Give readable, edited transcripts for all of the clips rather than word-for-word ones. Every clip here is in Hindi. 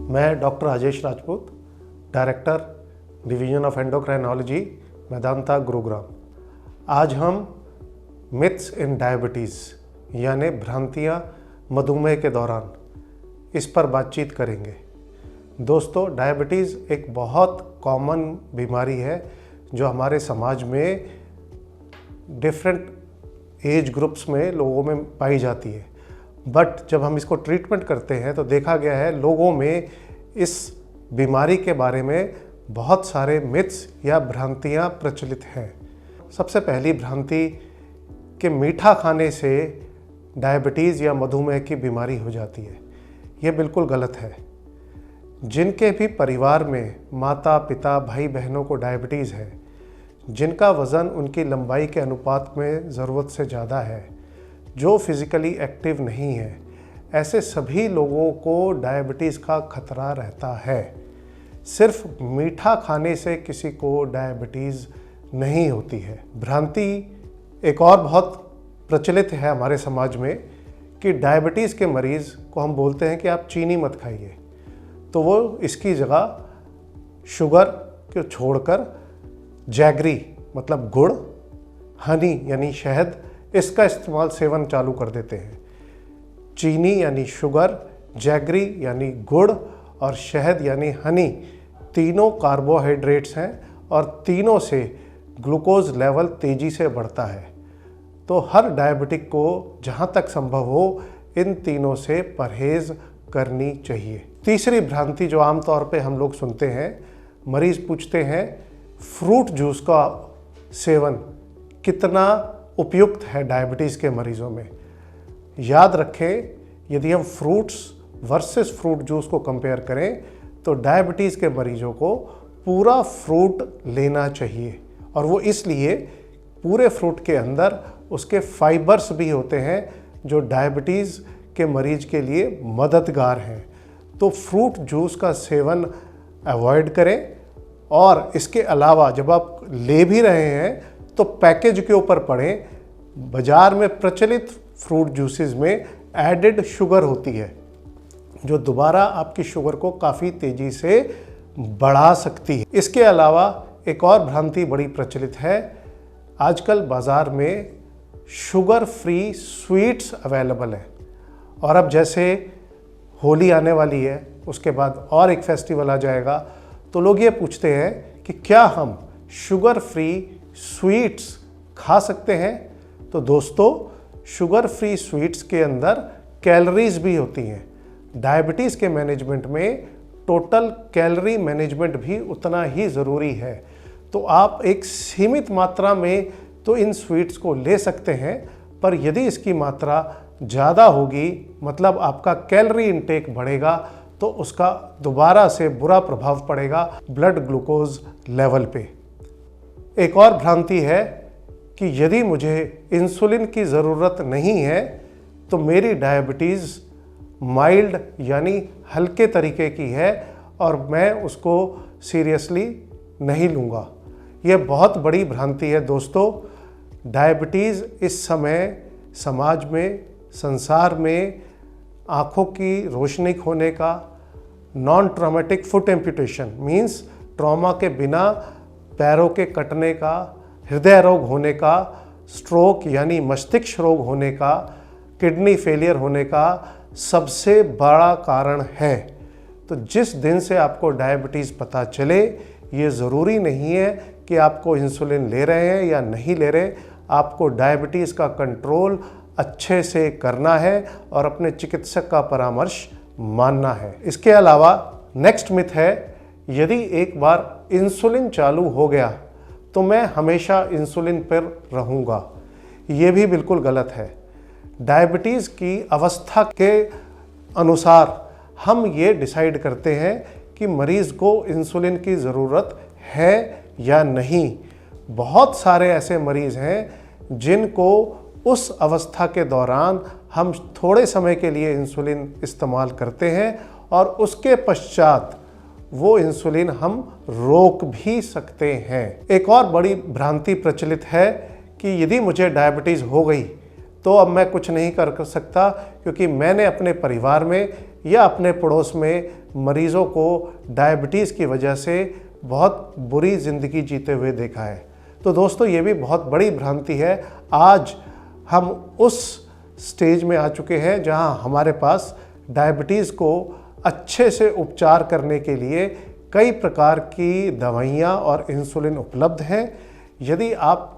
मैं doctor Rajesh Rajput, director division of endocrinology, Medanta, Gurugram. आज हम मिथ्स इन डायबिटीज़ यानी भ्रांतियाँ मधुमेह के दौरान, इस पर बातचीत करेंगे। दोस्तों, डायबिटीज़ एक बहुत कॉमन बीमारी है जो हमारे समाज में डिफरेंट एज ग्रुप्स में लोगों में पाई जाती है। बट जब हम इसको ट्रीटमेंट करते हैं तो देखा गया है लोगों में इस बीमारी के बारे में बहुत सारे मिथ्स या भ्रांतियाँ प्रचलित हैं। सबसे पहली भ्रांति कि मीठा खाने से डायबिटीज़ या मधुमेह की बीमारी हो जाती है। ये बिल्कुल गलत है। जिनके भी परिवार में माता पिता भाई बहनों को डायबिटीज़ है, जिनका वज़न उनकी लंबाई के अनुपात में ज़रूरत से ज़्यादा है, जो फिज़िकली एक्टिव नहीं है, ऐसे सभी लोगों को डायबिटीज़ का खतरा रहता है। सिर्फ मीठा खाने से किसी को डायबिटीज़ नहीं होती है। भ्रांति एक और बहुत प्रचलित है हमारे समाज में कि डायबिटीज़ के मरीज़ को हम बोलते हैं कि आप चीनी मत खाइए, तो वो इसकी जगह शुगर को छोड़कर जैगरी मतलब गुड़, हनी यानी शहद, इसका इस्तेमाल सेवन चालू कर देते हैं। चीनी यानी शुगर, जैगरी यानी गुड़ और शहद यानी हनी तीनों कार्बोहाइड्रेट्स हैं और तीनों से ग्लूकोज लेवल तेज़ी से बढ़ता है। तो हर डायबिटिक को जहाँ तक संभव हो इन तीनों से परहेज़ करनी चाहिए। तीसरी भ्रांति जो आमतौर पे हम लोग सुनते हैं, मरीज़ पूछते हैं फ्रूट जूस का सेवन कितना उपयुक्त है डायबिटीज़ के मरीज़ों में। याद रखें, यदि हम फ्रूट्स वर्सेस फ्रूट जूस को कंपेयर करें तो डायबिटीज़ के मरीज़ों को पूरा फ्रूट लेना चाहिए, और वो इसलिए पूरे फ्रूट के अंदर उसके फाइबर्स भी होते हैं जो डायबिटीज़ के मरीज़ के लिए मददगार हैं। तो फ्रूट जूस का सेवन अवॉइड करें, और इसके अलावा जब आप ले भी रहे हैं तो पैकेज के ऊपर पढ़ें। बाज़ार में प्रचलित फ्रूट जूसेस में एडेड शुगर होती है जो दोबारा आपकी शुगर को काफ़ी तेज़ी से बढ़ा सकती है। इसके अलावा एक और भ्रांति बड़ी प्रचलित है। आजकल बाज़ार में शुगर फ्री स्वीट्स अवेलेबल हैं, और अब जैसे होली आने वाली है, उसके बाद और एक फेस्टिवल आ जाएगा, तो लोग ये पूछते हैं कि क्या हम शुगर फ्री स्वीट्स खा सकते हैं। तो दोस्तों, शुगर फ्री स्वीट्स के अंदर कैलोरीज भी होती हैं। डायबिटीज़ के मैनेजमेंट में टोटल कैलोरी मैनेजमेंट भी उतना ही ज़रूरी है। तो आप एक सीमित मात्रा में तो इन स्वीट्स को ले सकते हैं, पर यदि इसकी मात्रा ज़्यादा होगी, मतलब आपका कैलोरी इनटेक बढ़ेगा, तो उसका दोबारा से बुरा प्रभाव पड़ेगा ब्लड ग्लूकोज लेवल पे। एक और भ्रांति है कि यदि मुझे इंसुलिन की ज़रूरत नहीं है तो मेरी डायबिटीज़ माइल्ड यानी हल्के तरीके की है और मैं उसको सीरियसली नहीं लूँगा। यह बहुत बड़ी भ्रांति है दोस्तों। डायबिटीज़ इस समय समाज में, संसार में आँखों की रोशनी खोने का, non traumatic foot amputation means trauma के बिना पैरों के कटने का, हृदय रोग होने का, स्ट्रोक यानी मस्तिष्क रोग होने का, किडनी फेलियर होने का सबसे बड़ा कारण है। तो जिस दिन से आपको डायबिटीज़ पता चले, ये ज़रूरी नहीं है कि आपको इंसुलिन ले रहे हैं या नहीं ले रहे। आपको डायबिटीज़ का कंट्रोल अच्छे से करना है और अपने चिकित्सक का परामर्श मानना है। इसके अलावा नेक्स्ट मिथ है, यदि एक बार इंसुलिन चालू हो गया तो मैं हमेशा इंसुलिन पर रहूँगा। ये भी बिल्कुल गलत है। डायबिटीज़ की अवस्था के अनुसार हम ये डिसाइड करते हैं कि मरीज़ को इंसुलिन की ज़रूरत है या नहीं। बहुत सारे ऐसे मरीज़ हैं जिनको उस अवस्था के दौरान हम थोड़े समय के लिए इंसुलिन इस्तेमाल करते हैं और उसके पश्चात वो इंसुलिन हम रोक भी सकते हैं। एक और बड़ी भ्रांति प्रचलित है कि यदि मुझे डायबिटीज़ हो गई तो अब मैं कुछ नहीं कर सकता, क्योंकि मैंने अपने परिवार में या अपने पड़ोस में मरीज़ों को डायबिटीज़ की वजह से बहुत बुरी ज़िंदगी जीते हुए देखा है। तो दोस्तों, ये भी बहुत बड़ी भ्रांति है। आज हम उस स्टेज में आ चुके हैं जहां हमारे पास डायबिटीज़ को अच्छे से उपचार करने के लिए कई प्रकार की दवाइयाँ और इंसुलिन उपलब्ध हैं। यदि आप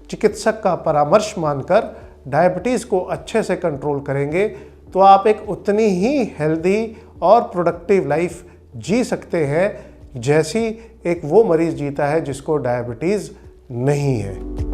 चिकित्सक का परामर्श मानकर डायबिटीज़ को अच्छे से कंट्रोल करेंगे तो आप एक उतनी ही हेल्दी और प्रोडक्टिव लाइफ जी सकते हैं जैसी एक वो मरीज़ जीता है जिसको डायबिटीज़ नहीं है।